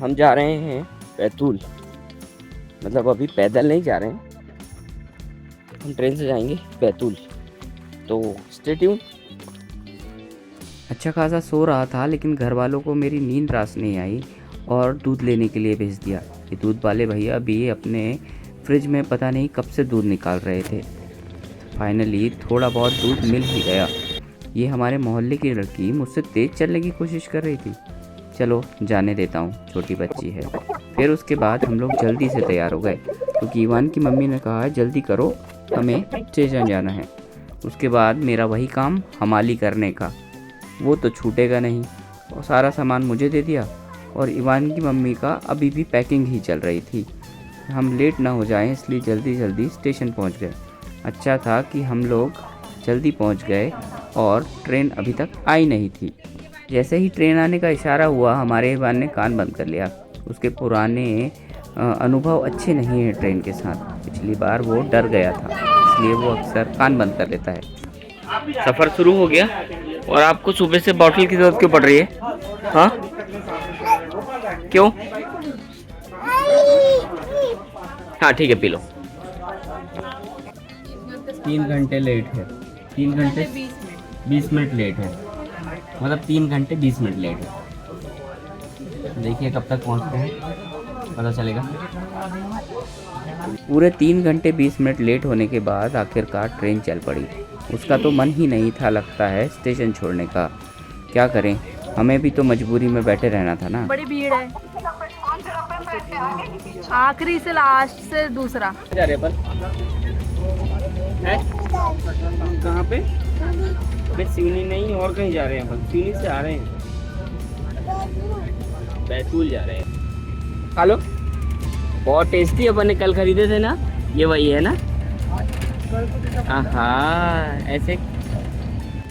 हम जा रहे हैं बैतूल, मतलब अभी पैदल नहीं जा रहे हैं, हम ट्रेन से जाएंगे बैतूल, तो स्टे ट्यून। अच्छा खासा सो रहा था, लेकिन घर वालों को मेरी नींद रास नहीं आई और दूध लेने के लिए भेज दिया। ये दूध वाले भैया भी अपने फ्रिज में पता नहीं कब से दूध निकाल रहे थे। फाइनली थोड़ा बहुत दूध मिल ही गया। ये हमारे मोहल्ले की लड़की मुझसे तेज़ चलने की कोशिश कर रही थी। चलो जाने देता हूँ, छोटी बच्ची है। फिर उसके बाद हम लोग जल्दी से तैयार हो गए, क्योंकि इवान की मम्मी ने कहा जल्दी करो, हमें स्टेशन जाना है। उसके बाद मेरा वही काम हमाली करने का, वो तो छूटेगा नहीं, और सारा सामान मुझे दे दिया। और इवान की मम्मी का अभी भी पैकिंग ही चल रही थी। हम लेट ना हो जाएं इसलिए जल्दी जल्दी स्टेशन पहुंच गए। अच्छा था कि हम लोग जल्दी पहुंच गए और ट्रेन अभी तक आई नहीं थी। जैसे ही ट्रेन आने का इशारा हुआ, हमारे इवान ने कान बंद कर लिया। उसके पुराने अनुभव अच्छे नहीं हैं ट्रेन के साथ। पिछली बार वो डर गया था, इसलिए वो अक्सर कान बंद कर लेता है। सफ़र शुरू हो गया और आपको सुबह से बॉटल की ज़रूरत क्यों पड़ रही है? हाँ, क्यों? हाँ ठीक है, पी लो। 3 घंटे लेट है, 3 घंटे 20 मिनट लेट है, मतलब 3 घंटे 20 मिनट लेट है। देखिए कब तक पहुंचते हैं, पता चलेगा। पूरे 3 घंटे 20 मिनट लेट होने के बाद आखिरकार ट्रेन चल पड़ी। उसका तो मन ही नहीं था लगता है स्टेशन छोड़ने का। क्या करें, हमें भी तो मजबूरी में बैठे रहना था ना। बड़ी भीड़ है, आखिरी से लास्ट से दूसरा। जा रहे अपन कहाँ पे? अबे सिवनी नहीं, और कहीं जा रहे हैं अपन। सिवनी से आ रहे हैं, बैतूल जा रहे हैं। हेलो, बहुत टेस्टी अपन ने कल खरीदे थे ना, ये वही है ना? हाँ, ऐसे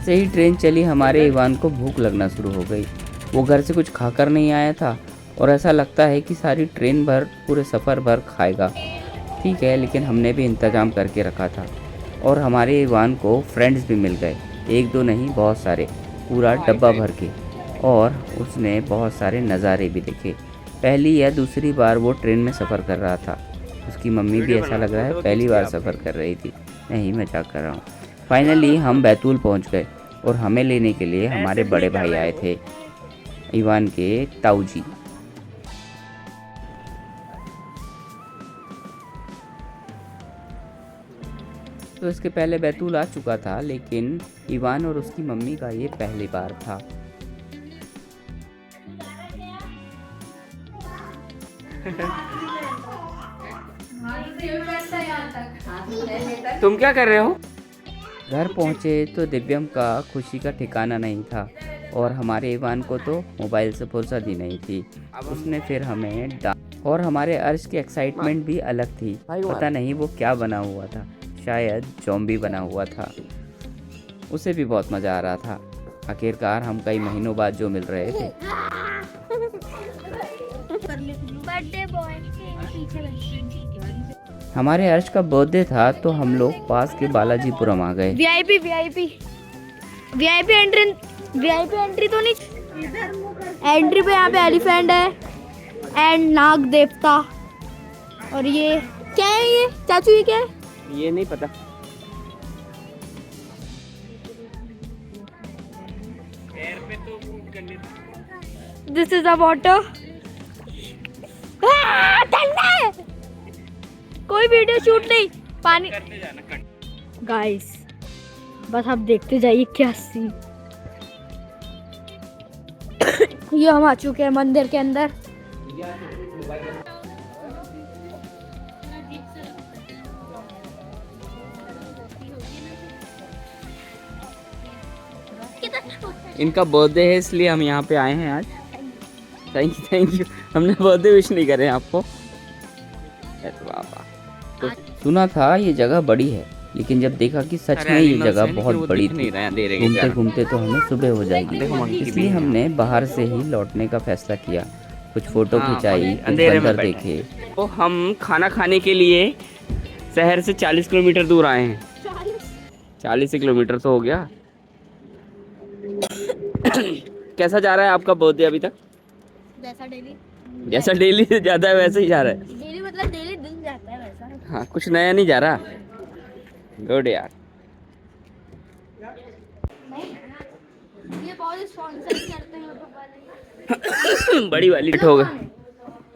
से ही ट्रेन चली, हमारे इवान को भूख लगना शुरू हो गई। वो घर से कुछ खाकर नहीं आया था और ऐसा लगता है कि सारी ट्रेन भर, पूरे सफ़र भर खाएगा। ठीक है, लेकिन हमने भी इंतज़ाम करके रखा था और हमारे इवान को फ्रेंड्स भी मिल गए। एक दो नहीं, बहुत सारे, पूरा डब्बा भर के। और उसने बहुत सारे नज़ारे भी देखे। पहली या दूसरी बार वो ट्रेन में सफ़र कर रहा था। उसकी मम्मी भी ऐसा लग रहा है पहली बार सफ़र कर रही थी। नहीं, मजाक कर रहा हूँ। फाइनली हम बैतूल पहुँच गए और हमें लेने के लिए हमारे बड़े भाई आए थे, इवान के ताऊ जी। तो इसके पहले बैतूल आ चुका था, लेकिन इवान और उसकी मम्मी का ये पहली बार था। तुम क्या कर रहे हो? घर पहुँचे तो दिव्यम का खुशी का ठिकाना नहीं था और हमारे इवान को तो मोबाइल से फुर्सत ही नहीं थी। उसने फिर हमें और हमारे अर्श की एक्साइटमेंट भी अलग थी। पता नहीं वो क्या बना हुआ था, शायद ज़ॉम्बी बना हुआ था। उसे भी बहुत मज़ा आ रहा था। आखिरकार हम कई महीनों बाद जो मिल रहे थे। हमारे अर्श का बर्थडे था तो हम लोग पास के बालाजीपुरम आ गए। वीआईपी एंट्री तो नहीं, एंट्री पे यहाँ पे एलिफेंट है एंड नाग देवता। और ये क्या है? ये चाचू, ये क्या है? ये नहीं पता। This is a water. कोई वीडियो शूट नहीं, पानी। गाइस बस आप देखते जाइए क्या सीन। ये हम आ चुके हैं मंदिर के अंदर। इनका बर्थडे है इसलिए हम यहाँ पे आए हैं आज। Thank you. हमने बर्थडे विश नहीं करे आपको। तो सुना था ये जगह बड़ी है, लेकिन जब देखा कि सच में ये जगह बहुत बड़ी थी। घूमते घूमते तो हमें सुबह हो जाएगी, इसलिए हमने बाहर से ही लौटने का फैसला किया। कुछ फोटो खिंचाई, कुछ बंदर देखे। तो हम खाना खाने के लिए शहर से 40 किलोमीटर दूर आए हैं। 40 किलोमीटर तो हो गया। कैसा जा रहा है आपका बर्थडे अभी तक? जैसा डेली। जैसा डेली जाता है वैसे ही जा रहा है। डेली मतलब डेली दिन जाता है वैसा। हाँ, कुछ नया नहीं जा रहा। गुड यार। ये बहुत स्पॉन्सर करते हैं यूट्यूब वाले। बड़ी वाली हो गई।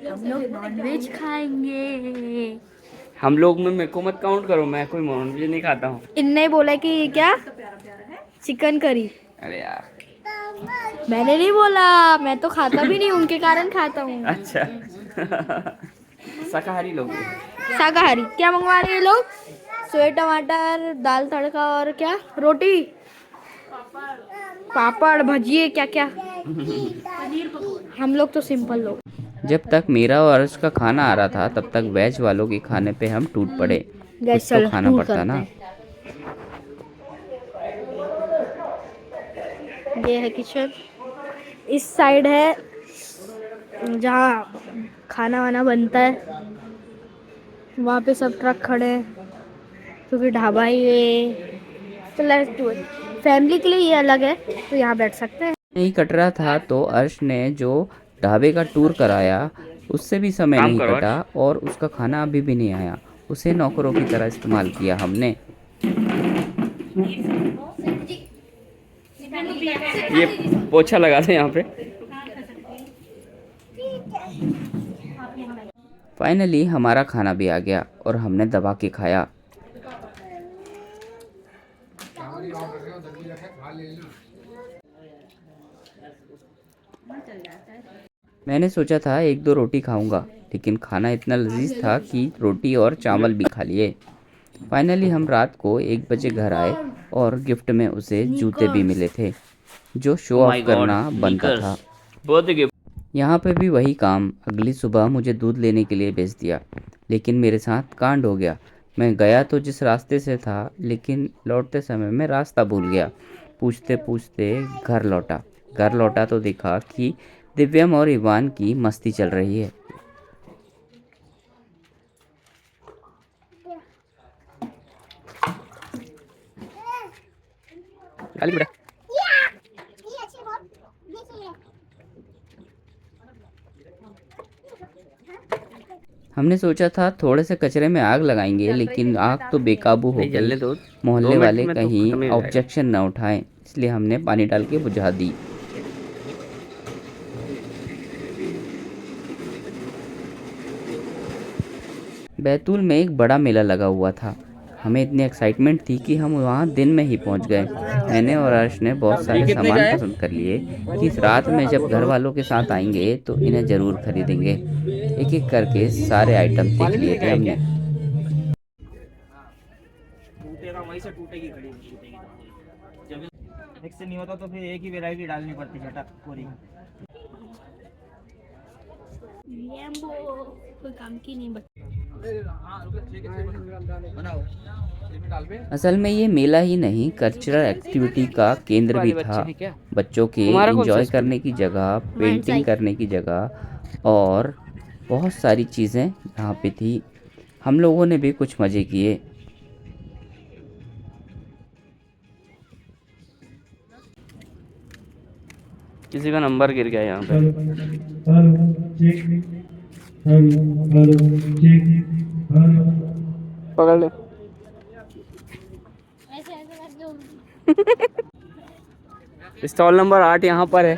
हम लोग नॉनवेज खाएंगे। हम लोग में मेरे को मत काउंट करो, मैं कोई नॉनवेज नहीं खाता हूँ। इनने बोला कि क्या चिकन करी। अरे यार, मैंने नहीं बोला, मैं तो खाता भी नहीं, उनके कारण खाता हूँ। अच्छा। शाकाहारी लोग हैं। शाकाहारी। क्या मंगवा रहे हैं लोग? सोया टमाटर, दाल तड़का और क्या रोटी, पापड़, भजिए, क्या क्या। हम लोग तो सिंपल लोग। जब तक मेरा और अर्श का खाना आ रहा था तब तक वेज वालों के खाने पे हम टूट पड़े। कुछ तो खाना पड़ता ना। ये है किचन। इस साइड है जहाँ खाना वाना बनता है। वहाँ पे सब ट्रक खड़े हैं क्योंकि ढाबा ही है। तो लेट्स डू इट। फैमिली के लिए ये अलग है, तो यहाँ बैठ सकते हैं। नहीं कट रहा था तो अर्श ने जो ढाबे का टूर कराया उससे भी समय काम नहीं करो कटा और उसका खाना अभी भी नहीं आया। उसे नौकरों की तरह इस्तेमाल किया हमने। ये पोछा लगा दे यहाँ पे। फाइनली हमारा खाना भी आ गया और हमने दबा के खाया। मैंने सोचा था 1-2 रोटी खाऊंगा, लेकिन खाना इतना लजीज था कि रोटी और चावल भी खा लिए। फाइनली हम रात को 1 बजे घर आए और गिफ्ट में उसे जूते भी मिले थे जो शो ऑफ करना बनता था। बहुत गिफ्ट। यहाँ पे भी वही काम। अगली सुबह मुझे दूध लेने के लिए भेज दिया, लेकिन मेरे साथ कांड हो गया। मैं गया तो जिस रास्ते से था, लेकिन लौटते समय मैं रास्ता भूल गया। पूछते पूछते घर लौटा तो देखा कि दिव्यम और इवान की मस्ती चल रही है। हमने सोचा था थोड़े से कचरे में आग लगाएंगे, लेकिन आग तो बेकाबू हो गई। मोहल्ले वाले कहीं ऑब्जेक्शन न उठाएं, इसलिए हमने पानी डाल के बुझा दी। बैतूल में एक बड़ा मेला लगा हुआ था। हमें इतनी एक्साइटमेंट थी कि हम वहाँ दिन में ही पहुँच गए। मैंने और अर्श ने बहुत सारे सामान पसंद कर लिए कि इस रात में जब घर वालों के साथ आएंगे तो इन्हें ज़रूर खरीदेंगे। एक एक करके सारे आइटम देख लिए थे हमने। वहीं से टूटेगी घड़ी, जब एक से नहीं होता तो फिर एक ही वैरायटी डालनी पड़ती है पूरी। कोई काम की नहीं। असल में ये मेला ही नहीं, कल्चरल एक्टिविटी का केंद्र भी था। बच्चों के एंजॉय करने की जगह, पेंटिंग करने की जगह और बहुत सारी चीज़ें यहाँ पे थी। हम लोगों ने भी कुछ मज़े किए। किसी का नंबर गिर गया यहाँ पे। पकड़ ले। स्टॉल नंबर 8 यहाँ पर है।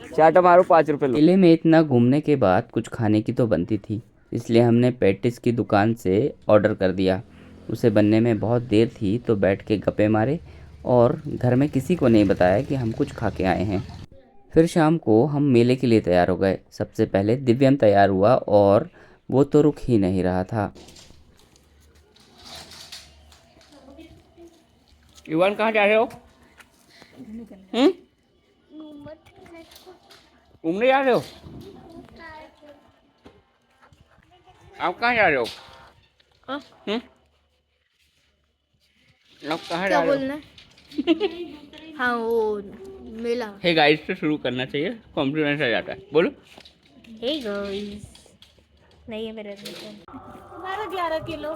चाटा मारो 5 रुपए लो। मेले में इतना घूमने के बाद कुछ खाने की तो बनती थी, इसलिए हमने पेटिस की दुकान से ऑर्डर कर दिया। उसे बनने में बहुत देर थी तो बैठ के गप्पे मारे और घर में किसी को नहीं बताया कि हम कुछ खा के आए हैं। फिर शाम को हम मेले के लिए तैयार हो गए। सबसे पहले दिव्यम तैयार हुआ और वो तो रुक ही नहीं रहा था। युवान कहाँ जा रहे हो? घूमने जा रहे हो? आप कहाँ जा रहे हो? आप कहाँ जा रहे हो? हाँ वो मेला। हे गाइस से शुरू करना चाहिए, कॉम्प्लीमेंट आ जाता है। बोलो। Hey guys. नहीं है मेरे तुम्हारा 11 किलो।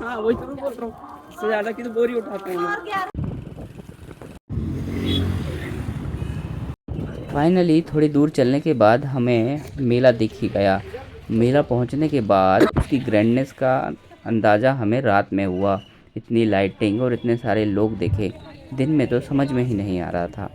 हाँ वही तो मैं बोल रहा हूँ, इससे ज़्यादा की तो बोरी उठाते हैं। फाइनली थोड़ी दूर चलने के बाद हमें मेला दिख ही गया। मेला पहुंचने के बाद उसकी ग्रैंडनेस का अंदाज़ा हमें रात में हुआ। इतनी लाइटिंग और इतने सारे लोग देखे, दिन में तो समझ में ही नहीं आ रहा था।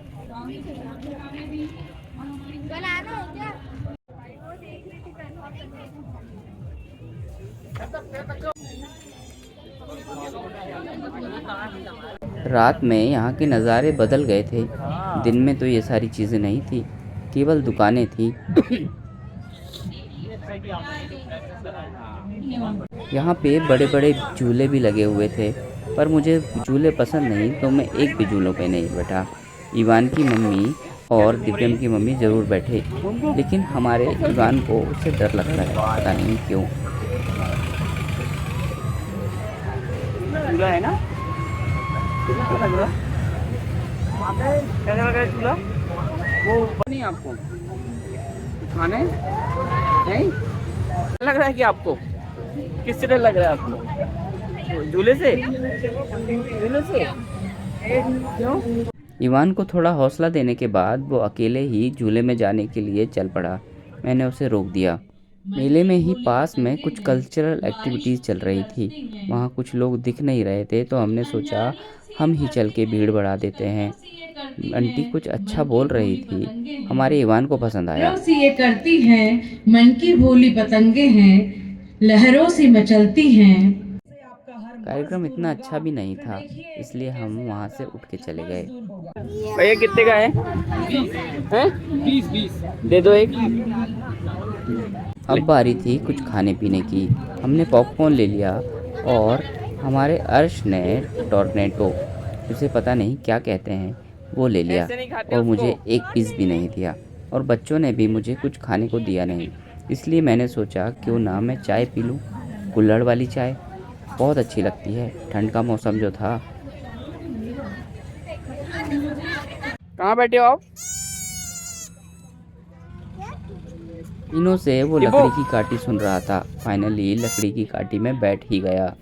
रात में यहाँ के नज़ारे बदल गए थे। दिन में तो ये सारी चीज़ें नहीं थी, केवल दुकानें थी। यहाँ पे बड़े बड़े झूले भी लगे हुए थे, पर मुझे झूले पसंद नहीं, तो मैं एक भी झूलों पे नहीं बैठा। इवान की मम्मी और दिव्यम की मम्मी ज़रूर बैठे, लेकिन हमारे इवान को उससे डर लगता है, पता नहीं क्यों। झूला है ना, कैसा लग रहा है झूला? वो नहीं आपको खाने नहीं लग रहा है कि आपको किससे डर लग रहा है आपको? झूले से? झूले से क्यों? इवान को थोड़ा हौसला देने के बाद वो अकेले ही झूले में जाने के लिए चल पड़ा। मैंने उसे रोक दिया। मेले में ही पास में कुछ कल्चरल एक्टिविटीज़ चल रही थी। वहाँ कुछ लोग दिख नहीं रहे थे, तो हमने सोचा हम ही चल के भीड़ बढ़ा देते हैं। आंटी कुछ अच्छा बोल रही थी, हमारे इवान को पसंद आया। लहरों सी ये करती हैं, मन की भोली पतंगे हैं, लहरों सी मचलती हैं। कार्यक्रम इतना अच्छा भी नहीं था, इसलिए हम वहाँ से उठ के चले गए। भैया कितने का है? 20 दे दो एक। अब बारी थी कुछ खाने पीने की। हमने पॉपकॉर्न ले लिया और हमारे अर्श ने टॉर्नेटो, उसे पता नहीं क्या कहते हैं, वो ले लिया और मुझे एक पीस भी नहीं दिया। और बच्चों ने भी मुझे कुछ खाने को दिया नहीं, इसलिए मैंने सोचा क्यों ना मैं चाय पी लूँ। कुल्हड़ वाली चाय बहुत अच्छी लगती है, ठंड का मौसम जो था। कहाँ बैठे हो आप? इनों से वो लकड़ी की काटी सुन रहा था। फाइनली लकड़ी की काटी में बैठ ही गया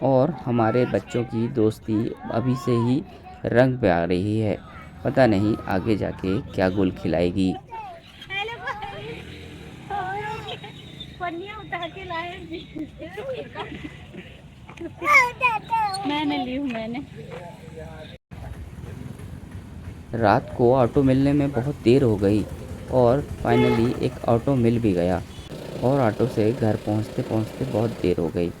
और हमारे बच्चों की दोस्ती अभी से ही रंग पे आ रही है। पता नहीं आगे जाके क्या गुल खिलाएगी। मैंने रात को ऑटो मिलने में बहुत देर हो गई और फाइनली एक ऑटो मिल भी गया और ऑटो से घर पहुंचते पहुंचते बहुत देर हो गई।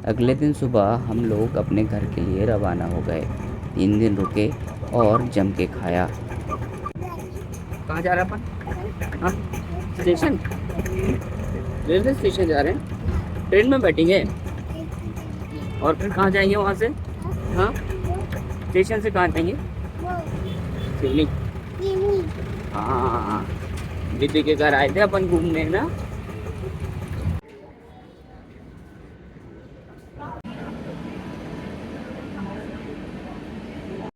अगले दिन सुबह हम लोग अपने घर के लिए रवाना हो गए। 3 दिन रुके और जम के खाया। कहाँ जा रहे हैं अपन? हाँ, स्टेशन, रेलवे स्टेशन जा रहे हैं। ट्रेन में बैठेंगे और फिर कहाँ जाएंगे वहाँ से? हाँ, स्टेशन से कहाँ जाएंगे? शिवलिंग। हाँ, दीदी के घर आए थे अपन घूमने ना।